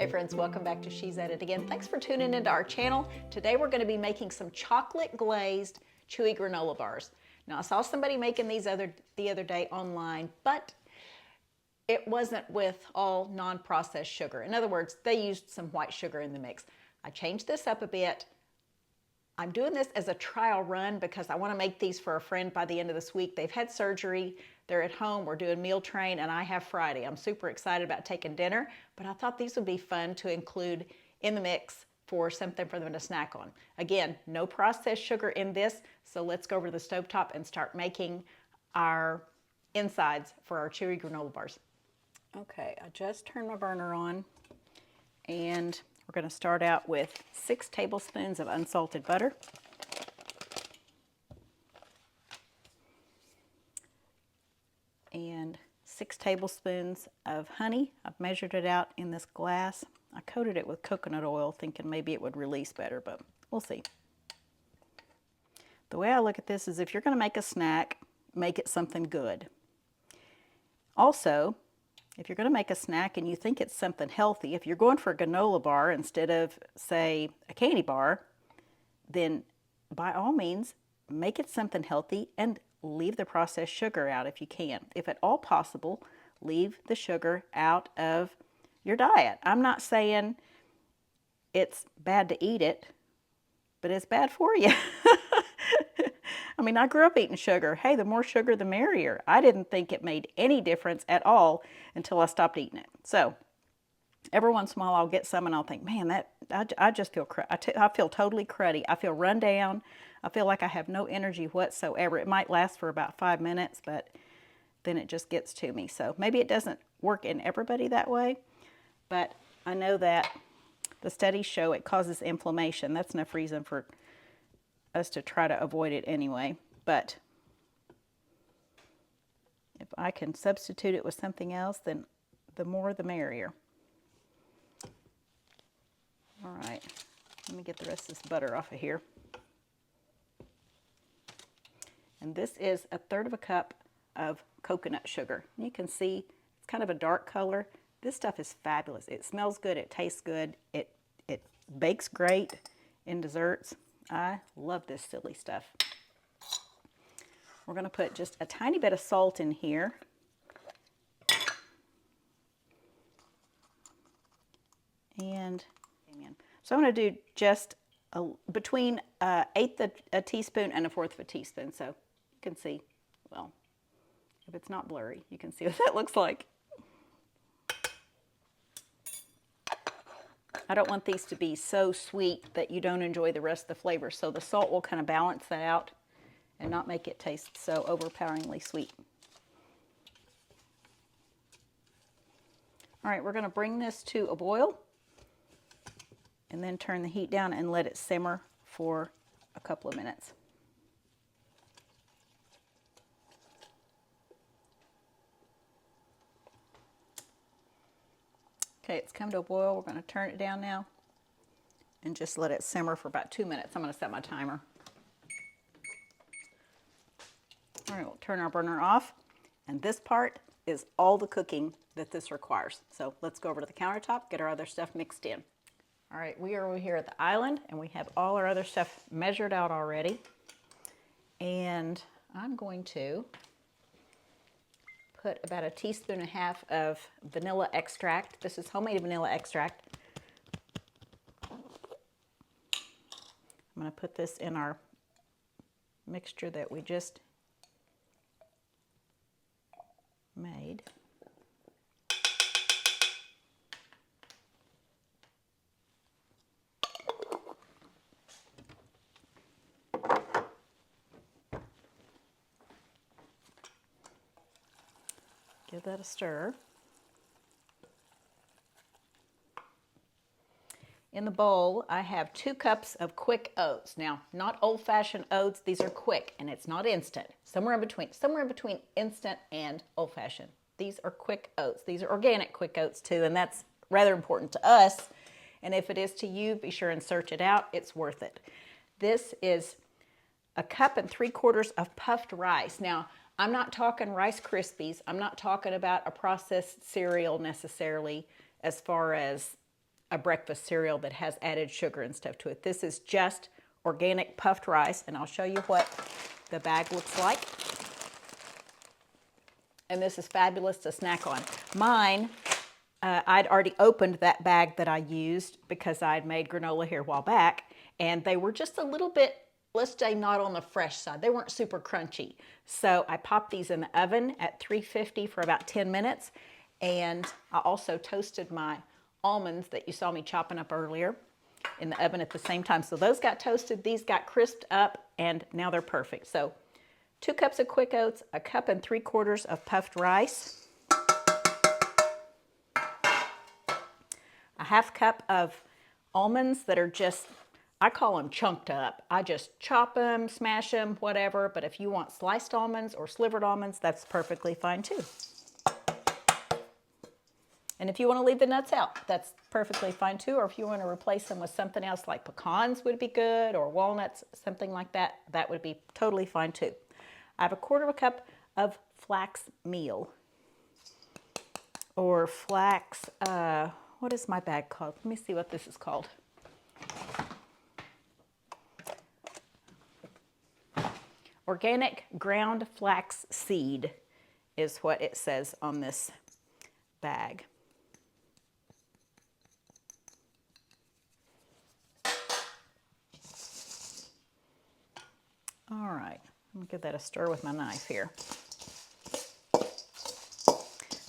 Hey friends, welcome back to She's At It again. Thanks for tuning into our channel. Today we're going to be making some chocolate glazed chewy granola bars. Now I saw somebody making these the other day online, but it wasn't with all non-processed sugar. In other words, they used some white sugar in the mix. I changed this up a bit. I'm doing this as a trial run because I want to make these for a friend by the end of this week. They've had surgery, they're at home, we're doing meal train, and I have Friday. I'm super excited about taking dinner, but I thought these would be fun to include in the mix for something for them to snack on. Again, no processed sugar in this, so let's go over to the stovetop and start making our insides for our chewy granola bars. Okay, I just turned my burner on, and we're going to start out with 6 tablespoons of unsalted butter. And 6 tablespoons of honey. I've measured it out in this glass. I coated it with coconut oil thinking maybe it would release better, but we'll see. The way I look at this is if you're going to make a snack, make it something good. Also, if you're going to make a snack and you think it's something healthy, if you're going for a granola bar instead of, say, a candy bar, then by all means, make it something healthy and leave the processed sugar out if you can. If at all possible, leave the sugar out of your diet. I'm not saying it's bad to eat it, but it's bad for you. I mean, I grew up eating sugar. Hey, the more sugar, the merrier. I didn't think it made any difference at all until I stopped eating it. So every once in a while, I'll get some and I'll think, man, I just feel I feel totally cruddy. I feel run down. I feel like I have no energy whatsoever. It might last for about 5 minutes, but then it just gets to me. So maybe it doesn't work in everybody that way, but I know that the studies show it causes inflammation. That's enough reason for us to try to avoid it anyway. But if I can substitute it with something else, then the more the merrier. All right, let me get the rest of this butter off of here. And this is 1/3 cup of coconut sugar. You can see it's kind of a dark color. This stuff is fabulous. It smells good, it tastes good, it bakes great in desserts. I love this silly stuff. We're going to put just a tiny bit of salt in here. And so I'm going to do just between 1/8 a teaspoon and 1/4 of a teaspoon. So you can see, well, if it's not blurry, you can see what that looks like. I don't want these to be so sweet that you don't enjoy the rest of the flavor. So the salt will kind of balance that out and not make it taste so overpoweringly sweet. All right, we're going to bring this to a boil and then turn the heat down and let it simmer for a couple of minutes. Okay, it's come to a boil. We're going to turn it down now and just let it simmer for about 2 minutes. I'm going to set my timer. All right, we'll turn our burner off. And this part is all the cooking that this requires. So let's go over to the countertop, get our other stuff mixed in. All right, we are over here at the island and we have all our other stuff measured out already. And I'm going to put about 1.5 teaspoons of vanilla extract. This is homemade vanilla extract. I'm going to put this in our mixture that we just made. Give that a stir. In the bowl, I have 2 cups of quick oats. Now, not old-fashioned oats, these are quick, and it's not instant. Somewhere in between instant and old-fashioned. These are quick oats. These are organic quick oats too, and that's rather important to us. And if it is to you, be sure and search it out. It's worth it. This is 1 3/4 cups of puffed rice. Now, I'm not talking Rice Krispies. I'm not talking about a processed cereal necessarily as far as a breakfast cereal that has added sugar and stuff to it. This is just organic puffed rice, and I'll show you what the bag looks like. And this is fabulous to snack on. Mine, I'd already opened that bag that I used because I'd made granola here a while back, and they were just a little bit, let's say, not on the fresh side. They weren't super crunchy. So I popped these in the oven at 350 for about 10 minutes, and I also toasted my almonds that you saw me chopping up earlier in the oven at the same time. So those got toasted, these got crisped up, and now they're perfect. So 2 cups of quick oats, 1 3/4 cups of puffed rice, 1/2 cup of almonds that are just, I call them chunked up. I just chop them, smash them, whatever. But if you want sliced almonds or slivered almonds, that's perfectly fine too. And if you want to leave the nuts out, that's perfectly fine too. Or if you want to replace them with something else like pecans would be good, or walnuts, something like that, that would be totally fine too. I have 1/4 cup of flax meal, or flax, what is my bag called? Let me see what this is called. Organic ground flax seed is what it says on this bag. All right, I'm gonna give that a stir with my knife here,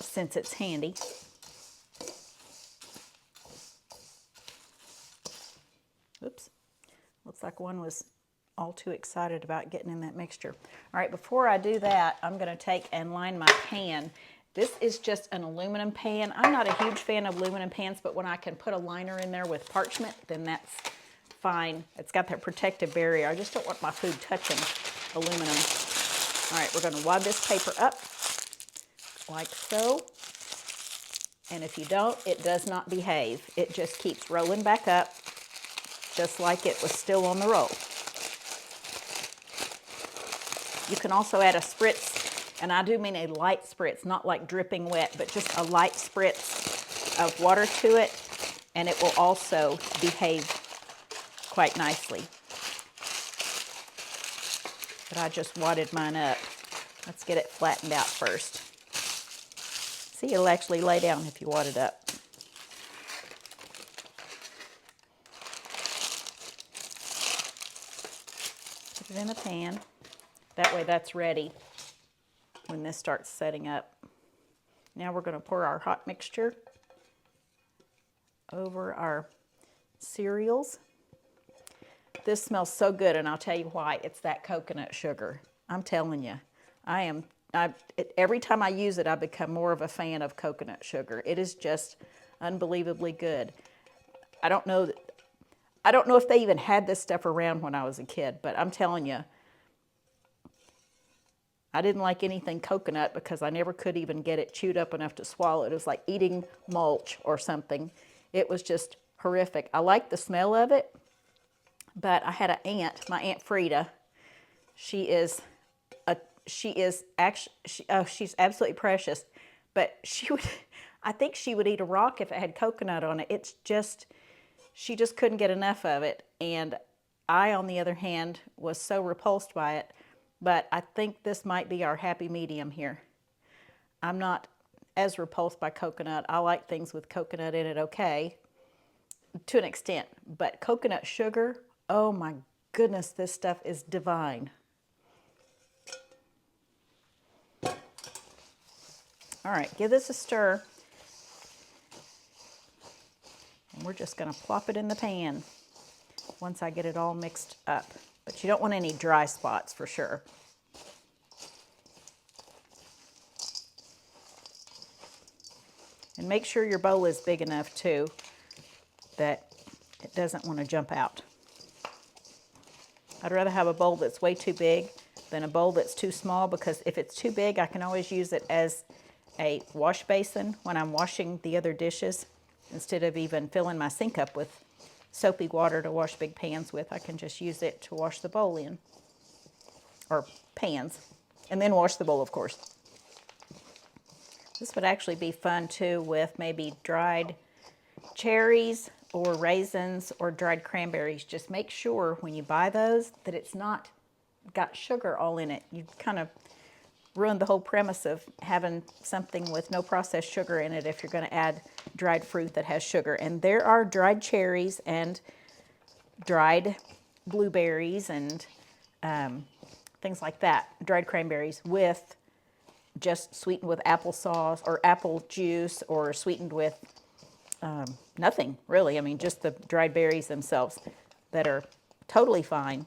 since it's handy. Oops, looks like one was all too excited about getting in that mixture. All right, before I do that, I'm gonna take and line my pan. This is just an aluminum pan. I'm not a huge fan of aluminum pans, but when I can put a liner in there with parchment, then that's fine. It's got that protective barrier. I just don't want my food touching aluminum. All right, we're gonna wad this paper up like so. And if you don't, it does not behave. It just keeps rolling back up, just like it was still on the roll. You can also add a spritz, and I do mean a light spritz, not like dripping wet, but just a light spritz of water to it, and it will also behave quite nicely. But I just wadded mine up. Let's get it flattened out first. See, it'll actually lay down if you wad it up. Put it in a pan. That way that's ready when this starts setting up. Now we're going to pour our hot mixture over our cereals. This smells so good, and I'll tell you why. It's that coconut sugar. I'm telling you, every time I use it, I become more of a fan of coconut sugar. It is just unbelievably good. I don't know if they even had this stuff around when I was a kid, but I'm telling you, I didn't like anything coconut because I never could even get it chewed up enough to swallow it. It was like eating mulch or something. It was just horrific. I liked the smell of it, but I had an aunt, my Aunt Frida. She's absolutely precious, but I think she would eat a rock if it had coconut on it. She just couldn't get enough of it. And I, on the other hand, was so repulsed by it. But I think this might be our happy medium here. I'm not as repulsed by coconut. I like things with coconut in it, okay, to an extent. But coconut sugar, oh my goodness, this stuff is divine. All right, give this a stir. And we're just going to plop it in the pan once I get it all mixed up. But you don't want any dry spots for sure. And make sure your bowl is big enough too that it doesn't want to jump out. I'd rather have a bowl that's way too big than a bowl that's too small, because if it's too big, I can always use it as a wash basin when I'm washing the other dishes. Instead of even filling my sink up with soapy water to wash big pans with, I can just use it to wash the bowl in, or pans, and then wash the bowl, of course. This would actually be fun too with maybe dried cherries or raisins or dried cranberries, just make sure when you buy those that it's not got sugar all in it. You kind of ruined the whole premise of having something with no processed sugar in it if you're going to add dried fruit that has sugar. And there are dried cherries and dried blueberries and things like that, dried cranberries with just sweetened with applesauce or apple juice, or sweetened with nothing really. I mean, just the dried berries themselves that are totally fine.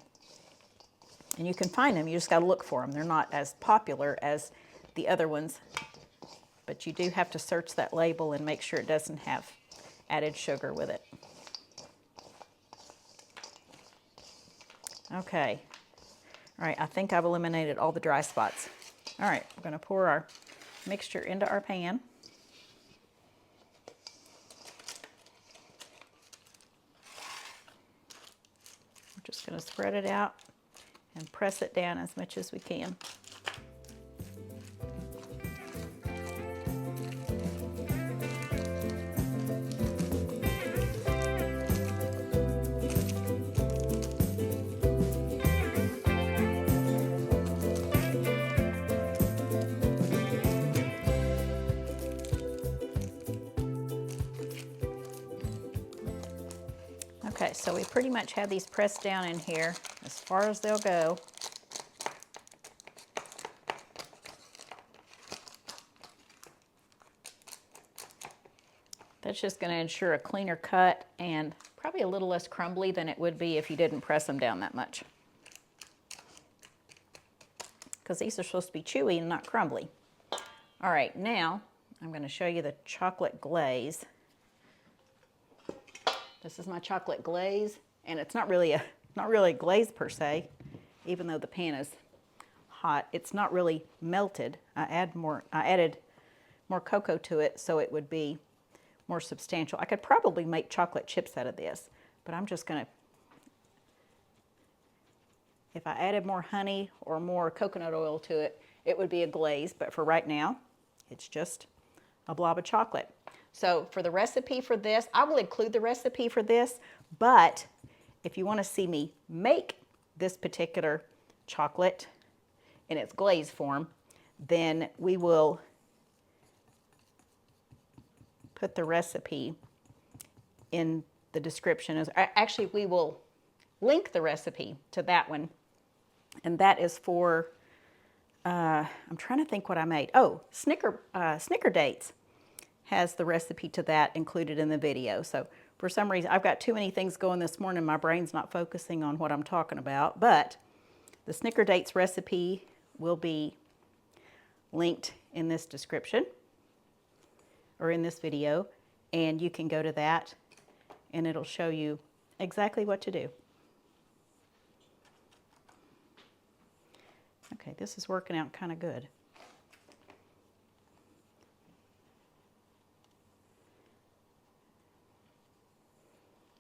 And you can find them, you just got to look for them. They're not as popular as the other ones, but you do have to search that label and make sure it doesn't have added sugar with it. Okay. All right, I think I've eliminated all the dry spots. All right, we're going to pour our mixture into our pan. We're just going to spread it out and press it down as much as we can. Okay, so we pretty much have these pressed down in here as far as they'll go. That's just going to ensure a cleaner cut and probably a little less crumbly than it would be if you didn't press them down that much. Because these are supposed to be chewy and not crumbly. All right, now I'm going to show you the chocolate glaze. This is my chocolate glaze, and it's not really a glaze per se, even though the pan is hot. It's not really melted. I added more cocoa to it so it would be more substantial. I could probably make chocolate chips out of this, but I'm just gonna, if I added more honey or more coconut oil to it, it would be a glaze, but for right now, it's just a blob of chocolate. So for the recipe for this, I will include the recipe for this, but if you want to see me make this particular chocolate in its glaze form, then we will put the recipe in the description. Actually, we will link the recipe to that one, and that is for, I'm trying to think what I made. Oh, Snicker Dates has the recipe to that included in the video. So for some reason, I've got too many things going this morning. My brain's not focusing on what I'm talking about, but the Snicker Dates recipe will be linked in this description or in this video, and you can go to that and it'll show you exactly what to do. Okay, this is working out kind of good.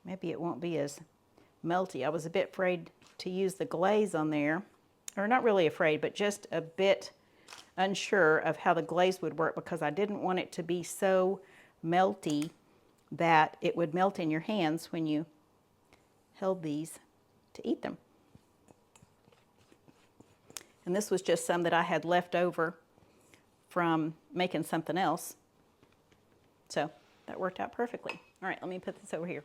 Maybe it won't be as melty. I was a bit afraid to use the glaze on there, or not really afraid, but just a bit unsure of how the glaze would work because I didn't want it to be so melty that it would melt in your hands when you held these to eat them. And this was just some that I had left over from making something else. So that worked out perfectly. All right, let me put this over here.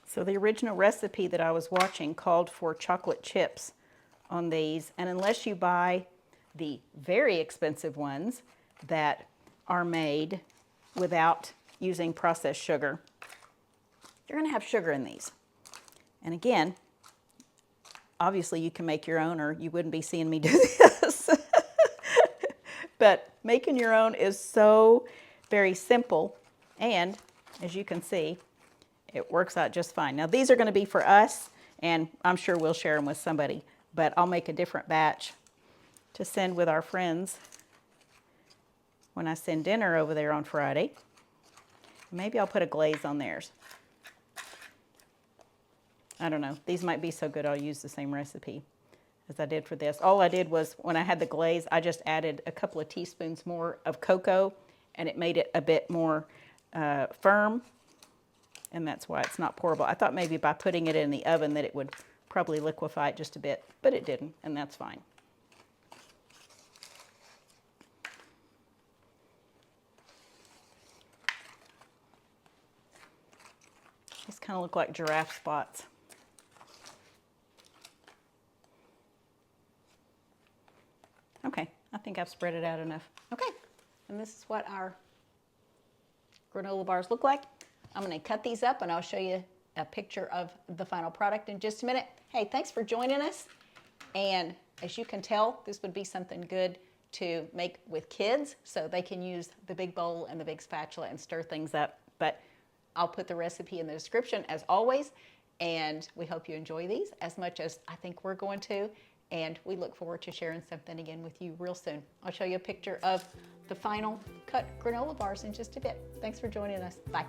So the original recipe that I was watching called for chocolate chips on these, and unless you buy the very expensive ones that are made without using processed sugar, you're going to have sugar in these. And again, obviously you can make your own or you wouldn't be seeing me do this. But making your own is so very simple, and as you can see, it works out just fine. Now these are going to be for us, and I'm sure we'll share them with somebody, but I'll make a different batch to send with our friends when I send dinner over there on Friday. Maybe I'll put a glaze on theirs. I don't know. These might be so good I'll use the same recipe as I did for this. All I did was when I had the glaze, I just added a couple of teaspoons more of cocoa, and it made it a bit more firm, and that's why it's not pourable. I thought maybe by putting it in the oven that it would probably liquefy it just a bit, but it didn't, and that's fine. These kind of look like giraffe spots. Okay, I think I've spread it out enough. Okay, and this is what our granola bars look like. I'm going to cut these up and I'll show you a picture of the final product in just a minute. Hey, thanks for joining us. And as you can tell, this would be something good to make with kids so they can use the big bowl and the big spatula and stir things up. But I'll put the recipe in the description as always. And we hope you enjoy these as much as I think we're going to. And we look forward to sharing something again with you real soon. I'll show you a picture of the final cut granola bars in just a bit. Thanks for joining us. Bye.